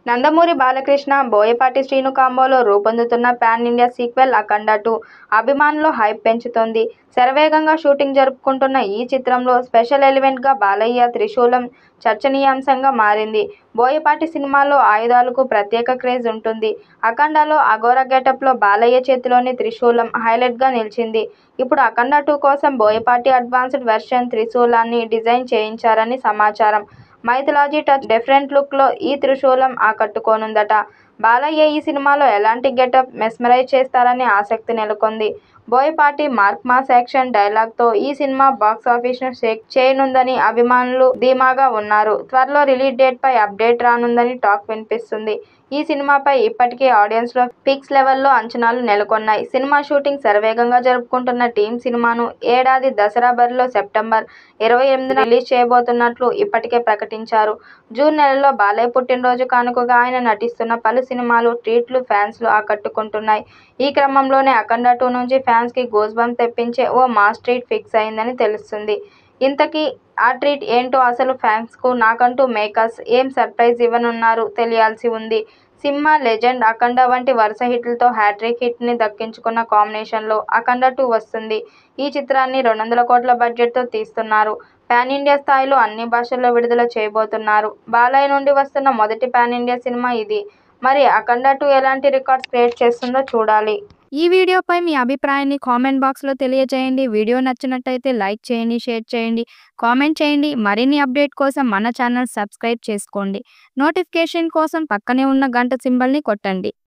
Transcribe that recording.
నందమూరి బాలకృష్ణ, బోయపాటి శ్రీను కాంబోలో రూపొందుతున్న pan India sequel 'అఖండ 2' అభిమానుల్లో hype పెంచుతోంది. శరవేగంగా షూటింగ్ జరుపుకుంటున్న ఈ చిత్రంలో స్పెషల్ ఎలిమెంట్గా బాలయ్య త్రిశూలం చర్చనీయాంశంగా మారింది. బోయపాటి సినిమాల్లో ఆయుధాలకు ప్రత్యేక క్రేజ్ ఉంటుంది. 'అఖండ'లో అఘోర గెటప్లో బాలయ్య చేతిలోని త్రిశూలం హైలైట్గా నిలిచింది. ఇప్పుడు 'అఖండ 2' కోసం బోయపాటి అడ్వాన్స్డ్ వెర్షన్ త్రిశూలాన్ని డిజైన్ చేయించారని సమాచారం. మైథాలజీ టచ్, డిఫరెంట్ లుక్లో ఈ త్రిశూలం ఆకట్టుకోనుందట. బాలయ్య ఈ సినిమాలో ఎలాంటి గెటప్ మెస్మరైజ్ చేస్తారనే ఆసక్తి నెలకొంది. బోయపాటి మార్క్ మాస్ యాక్షన్ డైలాగ్తో ఈ సినిమా బాక్సాఫీస్ను షేక్ చేయనుందని అభిమానులు ధీమాగా ఉన్నారు. త్వరలో రిలీజ్ డేట్పై అప్డేట్ రానుందని టాక్ వినిపిస్తుంది. ఈ సినిమాపై ఇప్పటికే ఆడియన్స్లో పీక్స్ లెవెల్లో అంచనాలు నెలకొన్నాయి. సినిమా షూటింగ్ శరవేగంగా జరుపుకుంటున్న టీమ్ సినిమాను ఏడాది దసరా బరిలో సెప్టెంబర్ 28న రిలీజ్ చేయబోతున్నట్లు ఇప్పటికే ప్రకటించారు. జూన్ నెలలో బాలయ్య పుట్టినరోజు కానుకగా ఆయన నటిస్తున్న పలు సినిమాలు ట్రీట్లు ఫ్యాన్స్ను ఆకట్టుకుంటున్నాయి. ఈ క్రమంలోనే 'అఖండ 2' నుంచి ఫ్యాన్స్కి గూస్ బంప్స్ తెప్పించే ఓ మాస్ ట్రీట్ ఫిక్స్ అయిందని తెలుస్తుంది. ఇంతకీ ఆ ట్రీట్ ఏంటో, అసలు ఫ్యాన్స్కు, నాకంటూ మేకర్స్ ఏం సర్ప్రైజ్ ఇవ్వనున్నారో తెలియాల్సి ఉంది. సింహ, లెజెండ్, 'అఖండ' వంటి వరుస హిట్లతో హ్యాట్రిక్ హిట్ని దక్కించుకున్న కాంబినేషన్లో 'అఖండ 2' వస్తుంది. ఈ చిత్రాన్ని 200 కోట్ల బడ్జెట్తో తీస్తున్నారు. పాన్ ఇండియా స్థాయిలో అన్ని భాషల్లో విడుదల చేయబోతున్నారు. బాలయ్య నుండి వస్తున్న మొదటి పాన్ ఇండియా సినిమా ఇది. మరి 'అఖండ 2' ఎలాంటి రికార్డ్స్ క్రియేట్ చేస్తుందో చూడాలి. ఈ వీడియోపై మీ అభిప్రాయాన్ని కామెంట్ బాక్స్లో తెలియజేయండి. వీడియో నచ్చినట్టయితే లైక్ చేయండి, షేర్ చేయండి, కామెంట్ చేయండి. మరిన్ని అప్డేట్ కోసం మన ఛానల్ సబ్స్క్రైబ్ చేసుకోండి. నోటిఫికేషన్ కోసం పక్కనే ఉన్న గంట సింబల్ని కొట్టండి.